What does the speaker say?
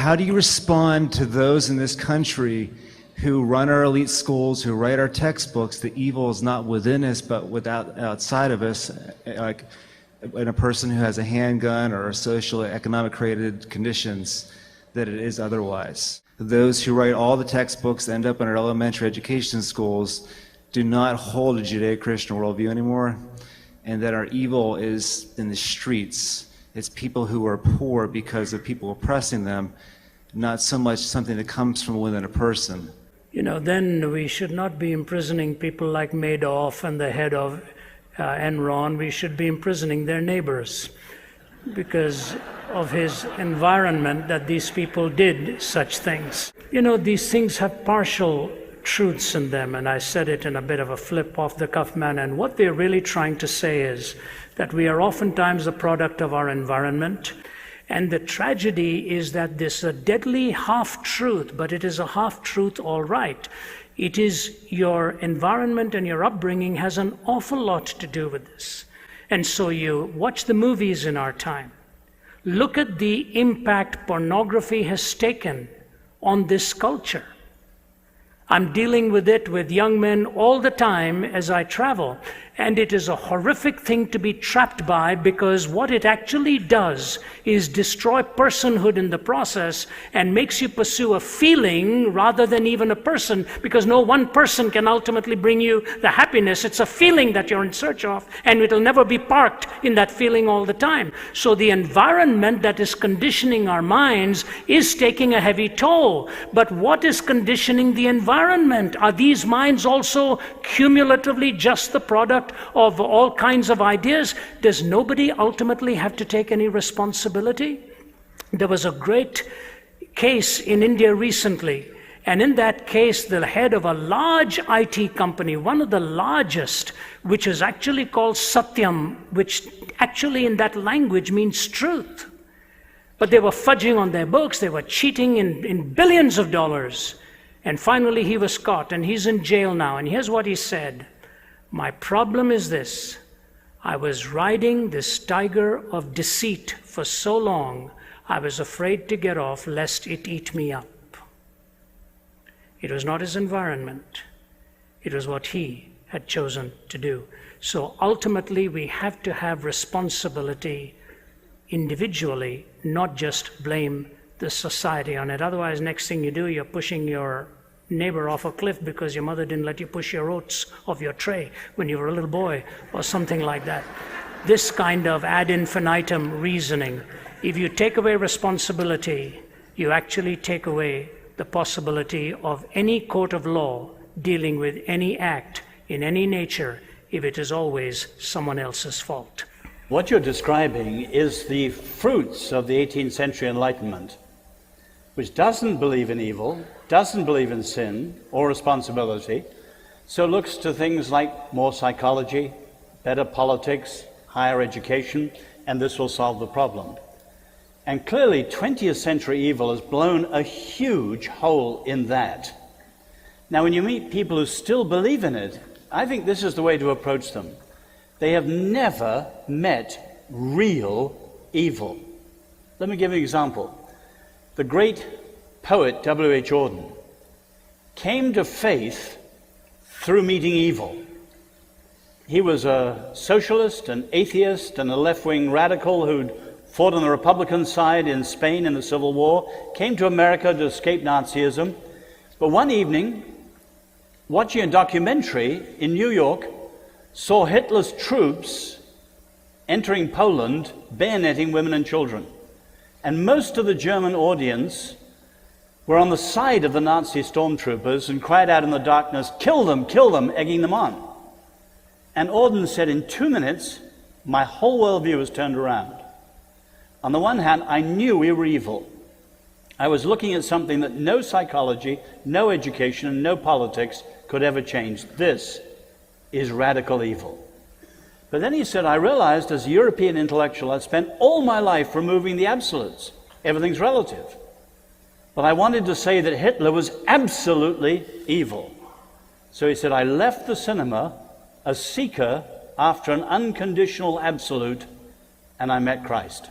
How do you respond to those in this country who run our elite schools, who write our textbooks, the evil is not within us but outside of us, like in a person who has a handgun or social economic created conditions, that it is otherwise? Those who write all the textbooks that end up in our elementary education schools do not hold a Judeo-Christian worldview anymore, and that our evil is in the streets. It's people who are poor because of people oppressing them, not so much something that comes from within a person. Then we should not be imprisoning people like Madoff and the head of Enron. We should be imprisoning their neighbors because of his environment that these people did such things. These things have partial truths in them, and I said it in a bit of a flip off the cuff manner, and what they're really trying to say is that we are oftentimes a product of our environment, and the tragedy is that this is a deadly half-truth, but it is a half-truth all right. It is your environment and your upbringing has an awful lot to do with this. And so you watch the movies in our time. Look at the impact pornography has taken on this culture. I'm dealing with it with young men all the time as I travel, and it is a horrific thing to be trapped by, because what it actually does is destroy personhood in the process and makes you pursue a feeling rather than even a person, because no one person can ultimately bring you the happiness. It's a feeling that you're in search of, and it'll never be parked in that feeling all the time. So the environment that is conditioning our minds is taking a heavy toll. But what is conditioning the environment? Are these minds also cumulatively just the product of all kinds of ideas? Does nobody ultimately have to take any responsibility? There was a great case in India recently, and in that case the head of a large IT company, one of the largest, which is actually called Satyam, which actually in that language means truth. But they were fudging on their books, they were cheating in billions of dollars. And finally he was caught, and he's in jail now. And here's what he said: "My problem is this. I was riding this tiger of deceit for so long, I was afraid to get off lest it eat me up." It was not his environment. It was what he had chosen to do. So ultimately we have to have responsibility individually, not just blame the society on it. Otherwise, next thing you do, you're pushing your neighbor off a cliff because your mother didn't let you push your oats off your tray when you were a little boy, or something like that. This kind of ad infinitum reasoning, if you take away responsibility, you actually take away the possibility of any court of law dealing with any act in any nature if it is always someone else's fault. What you're describing is the fruits of the 18th century Enlightenment, which doesn't believe in evil, doesn't believe in sin or responsibility, so looks to things like more psychology, better politics, higher education, and this will solve the problem. And clearly 20th century evil has blown a huge hole in that. Now when you meet people who still believe in it, I think this is the way to approach them. They have never met real evil. Let me give you an example. The great poet W.H. Auden came to faith through meeting evil. He was a socialist, an atheist, and a left-wing radical who'd fought on the Republican side in Spain in the Civil War, came to America to escape Nazism. But one evening, watching a documentary in New York, saw Hitler's troops entering Poland, bayoneting women and children. And most of the German audience were on the side of the Nazi stormtroopers and cried out in the darkness, kill them, egging them on. And Auden said, in 2 minutes, my whole worldview was turned around. On the one hand, I knew we were evil. I was looking at something that no psychology, no education, and no politics could ever change. This is radical evil. But then he said, I realized as a European intellectual, I'd spent all my life removing the absolutes. Everything's relative. But I wanted to say that Hitler was absolutely evil. So he said, I left the cinema a seeker after an unconditional absolute, and I met Christ.